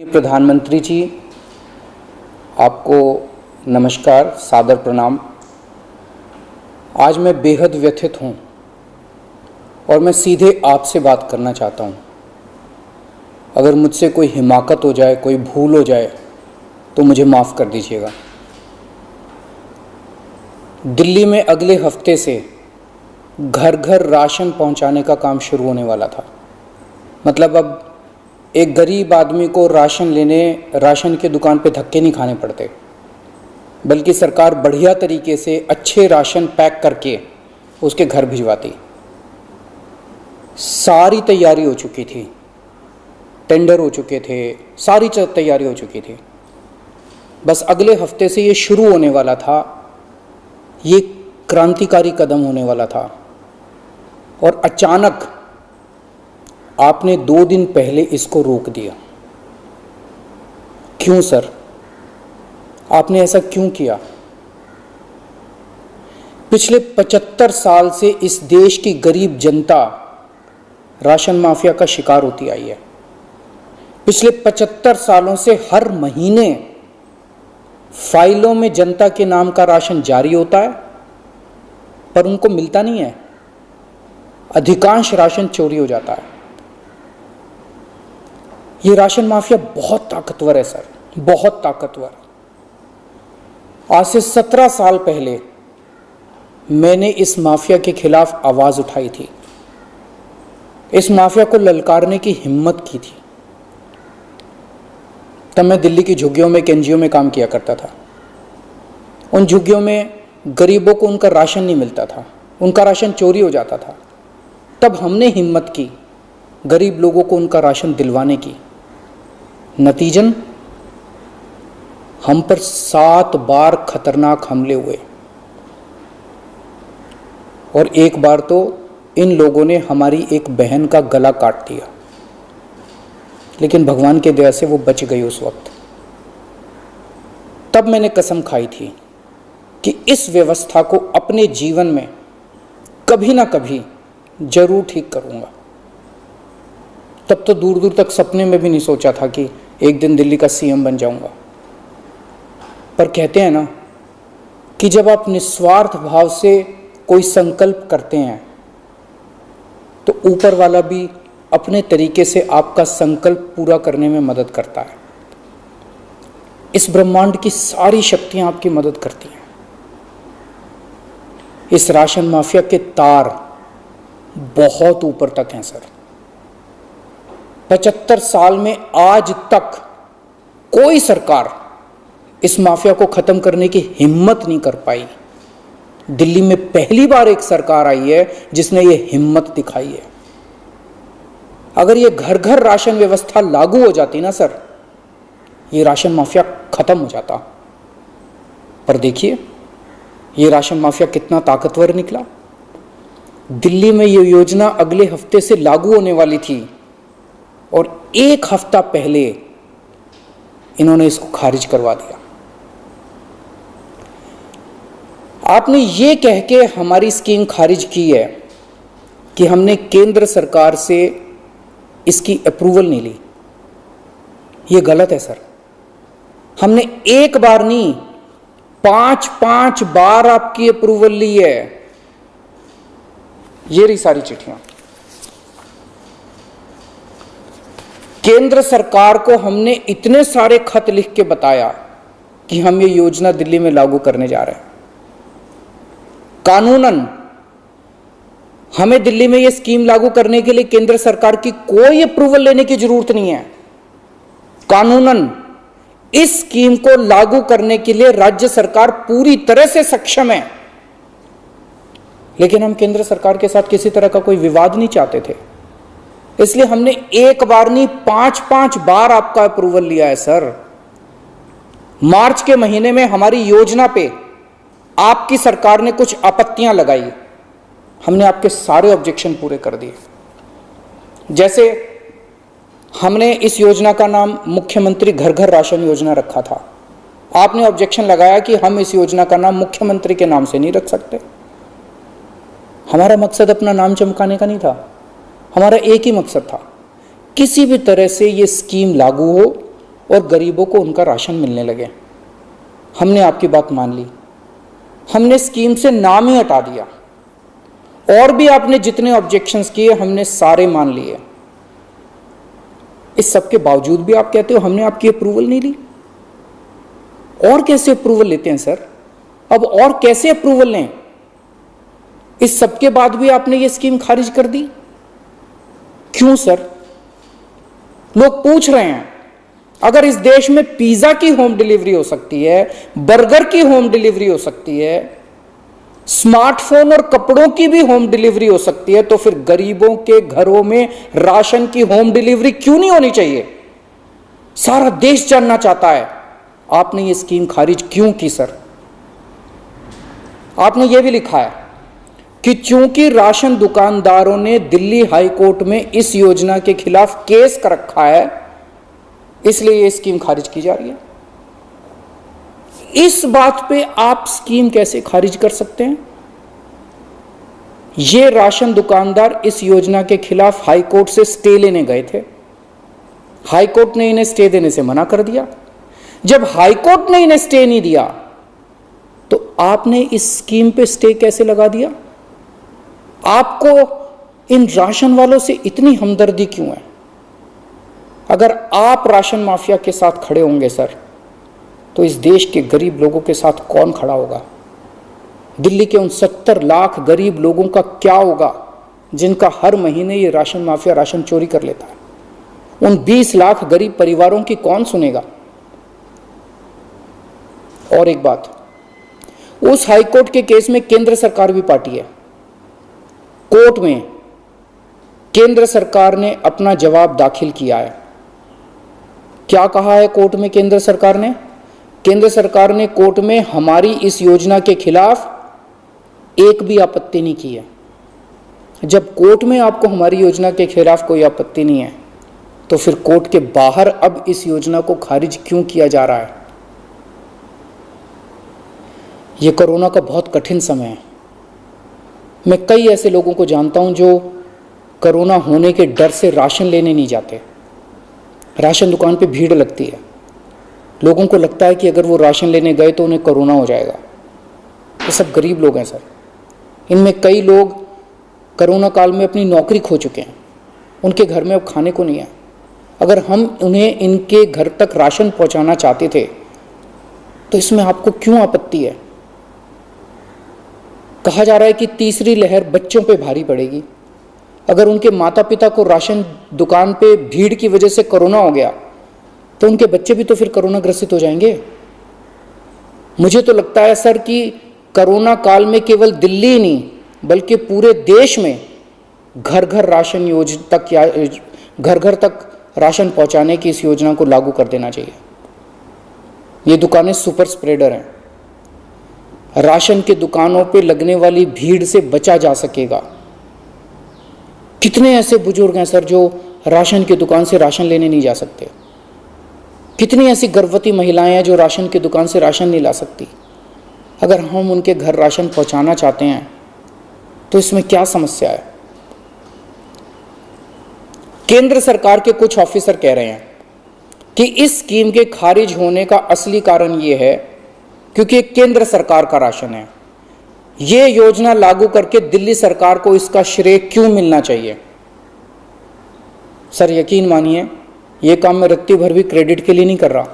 प्रधानमंत्री जी, आपको नमस्कार, सादर प्रणाम। आज मैं बेहद व्यथित हूँ और मैं सीधे आपसे बात करना चाहता हूँ। अगर मुझसे कोई हिमाकत हो जाए, कोई भूल हो जाए तो मुझे माफ़ कर दीजिएगा। दिल्ली में अगले हफ्ते से घर घर राशन पहुँचाने का काम शुरू होने वाला था। मतलब अब एक गरीब आदमी को राशन की दुकान पे धक्के नहीं खाने पड़ते, बल्कि सरकार बढ़िया तरीके से अच्छे राशन पैक करके उसके घर भिजवाती। सारी तैयारी हो चुकी थी, टेंडर हो चुके थे, सारी तैयारी हो चुकी थी। बस अगले हफ्ते से ये शुरू होने वाला था। ये क्रांतिकारी कदम होने वाला था और अचानक आपने 2 दिन पहले इसको रोक दिया। क्यों सर? आपने ऐसा क्यों किया? पिछले 75 साल से इस देश की गरीब जनता राशन माफिया का शिकार होती आई है। पिछले 75 सालों से हर महीने फाइलों में जनता के नाम का राशन जारी होता है, पर उनको मिलता नहीं है। अधिकांश राशन चोरी हो जाता है। ये राशन माफिया बहुत ताकतवर है सर, बहुत ताकतवर। आज से 17 साल पहले मैंने इस माफिया के खिलाफ आवाज उठाई थी, इस माफिया को ललकारने की हिम्मत की थी। तब मैं दिल्ली की झुग्गियों में, एनजीओ में काम किया करता था। उन झुग्गियों में गरीबों को उनका राशन नहीं मिलता था, उनका राशन चोरी हो जाता था। तब हमने हिम्मत की गरीब लोगों को उनका राशन दिलवाने की। नतीजन हम पर 7 बार खतरनाक हमले हुए और एक बार तो इन लोगों ने हमारी एक बहन का गला काट दिया, लेकिन भगवान के दया से वो बच गई उस वक्त। तब मैंने कसम खाई थी कि इस व्यवस्था को अपने जीवन में कभी ना कभी जरूर ठीक करूंगा। तब तो दूर दूर तक सपने में भी नहीं सोचा था कि एक दिन दिल्ली का सीएम बन जाऊंगा। पर कहते हैं ना कि जब आप निस्वार्थ भाव से कोई संकल्प करते हैं तो ऊपर वाला भी अपने तरीके से आपका संकल्प पूरा करने में मदद करता है। इस ब्रह्मांड की सारी शक्तियां आपकी मदद करती हैं। इस राशन माफिया के तार बहुत ऊपर तक हैं सर। 75 साल में आज तक कोई सरकार इस माफिया को खत्म करने की हिम्मत नहीं कर पाई। दिल्ली में पहली बार एक सरकार आई है जिसने ये हिम्मत दिखाई है। अगर ये घर घर राशन व्यवस्था लागू हो जाती ना सर, ये राशन माफिया खत्म हो जाता। पर देखिए ये राशन माफिया कितना ताकतवर निकला। दिल्ली में ये योजना अगले हफ्ते से लागू होने वाली थी और 1 हफ्ता पहले इन्होंने इसको खारिज करवा दिया। आपने ये कह के हमारी स्कीम खारिज की है कि हमने केंद्र सरकार से इसकी अप्रूवल नहीं ली। ये गलत है सर। हमने एक बार नहीं, 5 बार आपकी अप्रूवल ली है। ये रही सारी चिट्ठियां। केंद्र सरकार को हमने इतने सारे खत लिख के बताया कि हम ये योजना दिल्ली में लागू करने जा रहे हैं। कानूनन हमें दिल्ली में ये स्कीम लागू करने के लिए केंद्र सरकार की कोई अप्रूवल लेने की जरूरत नहीं है। कानूनन इस स्कीम को लागू करने के लिए राज्य सरकार पूरी तरह से सक्षम है। लेकिन हम केंद्र सरकार के साथ किसी तरह का कोई विवाद नहीं चाहते थे, इसलिए हमने एक बार नहीं 5 बार आपका अप्रूवल लिया है सर। मार्च के महीने में हमारी योजना पे आपकी सरकार ने कुछ आपत्तियां लगाई, हमने आपके सारे ऑब्जेक्शन पूरे कर दिए। जैसे हमने इस योजना का नाम मुख्यमंत्री घर घर राशन योजना रखा था। आपने ऑब्जेक्शन लगाया कि हम इस योजना का नाम मुख्यमंत्री के नाम से नहीं रख सकते। हमारा मकसद अपना नाम चमकाने का नहीं था, हमारा एक ही मकसद था, किसी भी तरह से ये स्कीम लागू हो और गरीबों को उनका राशन मिलने लगे। हमने आपकी बात मान ली, हमने स्कीम से नाम ही हटा दिया, और भी आपने जितने ऑब्जेक्शंस किए हमने सारे मान लिए। इस सब के बावजूद भी आप कहते हो हमने आपकी अप्रूवल नहीं ली। और कैसे अप्रूवल लेते हैं सर? अब और कैसे अप्रूवल लें? इस सब के बाद भी आपने ये स्कीम खारिज कर दी, क्यों सर? लोग पूछ रहे हैं, अगर इस देश में पिज्जा की होम डिलीवरी हो सकती है, बर्गर की होम डिलीवरी हो सकती है, स्मार्टफोन और कपड़ों की भी होम डिलीवरी हो सकती है, तो फिर गरीबों के घरों में राशन की होम डिलीवरी क्यों नहीं होनी चाहिए? सारा देश जानना चाहता है आपने ये स्कीम खारिज क्यों की सर? आपने ये भी लिखा है कि चूंकि राशन दुकानदारों ने दिल्ली हाई कोर्ट में इस योजना के खिलाफ केस कर रखा है, इसलिए ये स्कीम खारिज की जा रही है। इस बात पे आप स्कीम कैसे खारिज कर सकते हैं? ये राशन दुकानदार इस योजना के खिलाफ हाई कोर्ट से स्टे लेने गए थे। हाई कोर्ट ने इन्हें स्टे देने से मना कर दिया। जब हाई कोर्ट ने इन्हें स्टे नहीं दिया, तो आपने इस स्कीम पे स्टे कैसे लगा दिया? आपको इन राशन वालों से इतनी हमदर्दी क्यों है? अगर आप राशन माफिया के साथ खड़े होंगे सर, तो इस देश के गरीब लोगों के साथ कौन खड़ा होगा? दिल्ली के उन 70 लाख गरीब लोगों का क्या होगा जिनका हर महीने ये राशन माफिया राशन चोरी कर लेता है? उन 20 लाख गरीब परिवारों की कौन सुनेगा? और एक बात, उस हाईकोर्ट के केस में केंद्र सरकार भी पार्टी है। कोर्ट में केंद्र सरकार ने अपना जवाब दाखिल किया है। क्या कहा है कोर्ट में केंद्र सरकार ने? केंद्र सरकार ने कोर्ट में हमारी इस योजना के खिलाफ एक भी आपत्ति नहीं की है। जब कोर्ट में आपको हमारी योजना के खिलाफ कोई आपत्ति नहीं है, तो फिर कोर्ट के बाहर अब इस योजना को खारिज क्यों किया जा रहा है? यह कोरोना का बहुत कठिन समय है। मैं कई ऐसे लोगों को जानता हूं जो कोरोना होने के डर से राशन लेने नहीं जाते। राशन दुकान पे भीड़ लगती है, लोगों को लगता है कि अगर वो राशन लेने गए तो उन्हें कोरोना हो जाएगा। ये सब गरीब लोग हैं सर। इनमें कई लोग कोरोना काल में अपनी नौकरी खो चुके हैं, उनके घर में अब खाने को नहीं है। अगर हम उन्हें इनके घर तक राशन पहुंचाना चाहते थे, तो इसमें आपको क्यों आपत्ति है? कहा जा रहा है कि तीसरी लहर बच्चों पे भारी पड़ेगी। अगर उनके माता पिता को राशन दुकान पे भीड़ की वजह से कोरोना हो गया, तो उनके बच्चे भी तो फिर कोरोना ग्रसित हो जाएंगे। मुझे तो लगता है सर कि कोरोना काल में केवल दिल्ली ही नहीं बल्कि पूरे देश में घर घर राशन योजना तक या घर घर तक राशन पहुंचाने की इस योजना को लागू कर देना चाहिए। ये दुकानें सुपर स्प्रेडर हैं। राशन की दुकानों पे लगने वाली भीड़ से बचा जा सकेगा। कितने ऐसे बुजुर्ग हैं सर जो राशन की दुकान से राशन लेने नहीं जा सकते? कितनी ऐसी गर्भवती महिलाएं हैं जो राशन की दुकान से राशन नहीं ला सकती? अगर हम उनके घर राशन पहुंचाना चाहते हैं तो इसमें क्या समस्या है? केंद्र सरकार के कुछ ऑफिसर कह रहे हैं कि इस स्कीम के खारिज होने का असली कारण यह है क्योंकि केंद्र सरकार का राशन है। यह योजना लागू करके दिल्ली सरकार को इसका श्रेय क्यों मिलना चाहिए? सर यकीन मानिए, यह काम मैं रत्ती भर भी क्रेडिट के लिए नहीं कर रहा।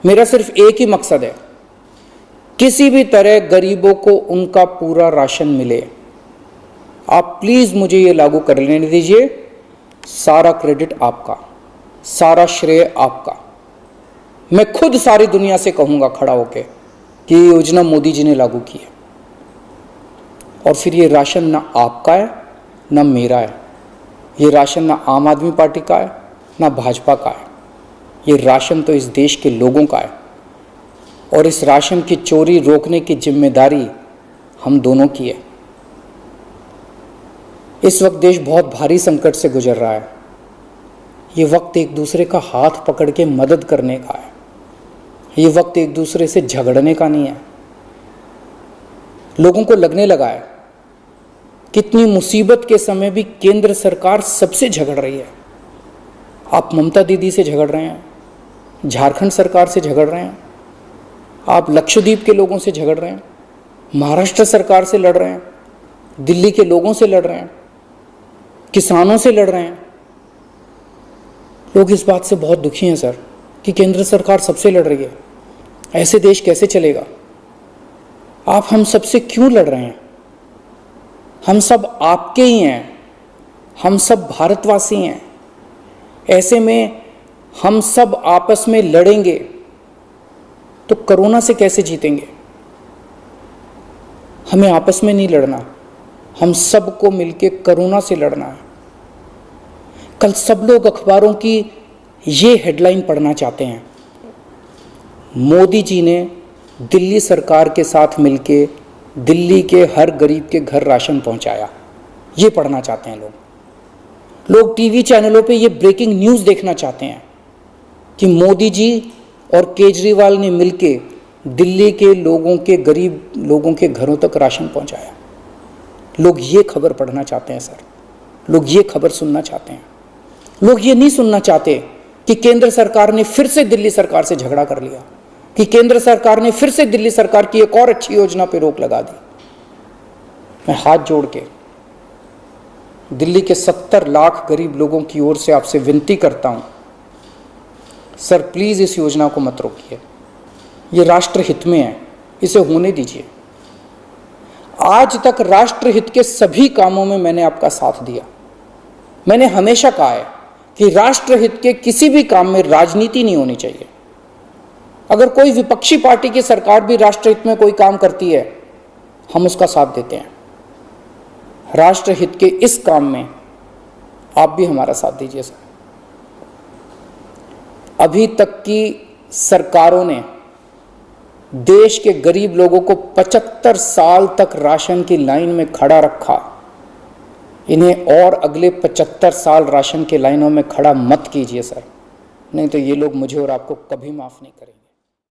मेरा सिर्फ एक ही मकसद है, किसी भी तरह गरीबों को उनका पूरा राशन मिले। आप प्लीज मुझे यह लागू कर लेने दीजिए। सारा क्रेडिट आपका, सारा श्रेय आपका। मैं खुद सारी दुनिया से कहूंगा खड़ा होकर कि ये योजना मोदी जी ने लागू की है। और फिर ये राशन ना आपका है ना मेरा है। ये राशन ना आम आदमी पार्टी का है ना भाजपा का है। ये राशन तो इस देश के लोगों का है, और इस राशन की चोरी रोकने की जिम्मेदारी हम दोनों की है। इस वक्त देश बहुत भारी संकट से गुजर रहा है। ये वक्त एक दूसरे का हाथ पकड़ के मदद करने का है। ये वक्त एक दूसरे से झगड़ने का नहीं है। लोगों को लगने लगा है कितनी मुसीबत के समय भी केंद्र सरकार सबसे झगड़ रही है। आप ममता दीदी से झगड़ रहे हैं, झारखंड सरकार से झगड़ रहे हैं, आप लक्षद्वीप के लोगों से झगड़ रहे हैं, महाराष्ट्र सरकार से लड़ रहे हैं, दिल्ली के लोगों से लड़ रहे हैं, किसानों से लड़ रहे हैं। लोग इस बात से बहुत दुखी हैं सर कि केंद्र सरकार सबसे लड़ रही है। ऐसे देश कैसे चलेगा? आप हम सबसे क्यों लड़ रहे हैं? हम सब आपके ही हैं, हम सब भारतवासी हैं। ऐसे में हम सब आपस में लड़ेंगे तो कोरोना से कैसे जीतेंगे? हमें आपस में नहीं लड़ना, हम सबको मिलके कोरोना से लड़ना है। कल सब लोग अखबारों की ये हेडलाइन पढ़ना चाहते हैं, मोदी जी ने दिल्ली सरकार के साथ मिलके दिल्ली के हर गरीब के घर राशन पहुंचाया। ये पढ़ना चाहते हैं लोग टीवी चैनलों पे ये ब्रेकिंग न्यूज़ देखना चाहते हैं कि मोदी जी और केजरीवाल ने मिलके दिल्ली के लोगों के, गरीब लोगों के घरों तक राशन पहुंचाया। लोग ये खबर पढ़ना चाहते हैं सर, लोग ये खबर सुनना चाहते हैं। लोग ये नहीं सुनना चाहते कि केंद्र सरकार ने फिर से दिल्ली सरकार से झगड़ा कर लिया, कि केंद्र सरकार ने फिर से दिल्ली सरकार की एक और अच्छी योजना पर रोक लगा दी। मैं हाथ जोड़ के दिल्ली के 70 लाख गरीब लोगों की ओर से आपसे विनती करता हूं, सर प्लीज इस योजना को मत रोकिए, ये राष्ट्रहित में है, इसे होने दीजिए। आज तक राष्ट्रहित के सभी कामों में मैंने आपका साथ दिया। मैंने हमेशा कहा है कि राष्ट्रहित के किसी भी काम में राजनीति नहीं होनी चाहिए। अगर कोई विपक्षी पार्टी की सरकार भी राष्ट्रहित में कोई काम करती है, हम उसका साथ देते हैं। राष्ट्रहित के इस काम में आप भी हमारा साथ दीजिए सर। अभी तक की सरकारों ने देश के गरीब लोगों को 75 साल तक राशन की लाइन में खड़ा रखा। इन्हें और अगले 75 साल राशन की लाइनों में खड़ा मत कीजिए सर, नहीं तो ये लोग मुझे और आपको कभी माफ नहीं करेंगे।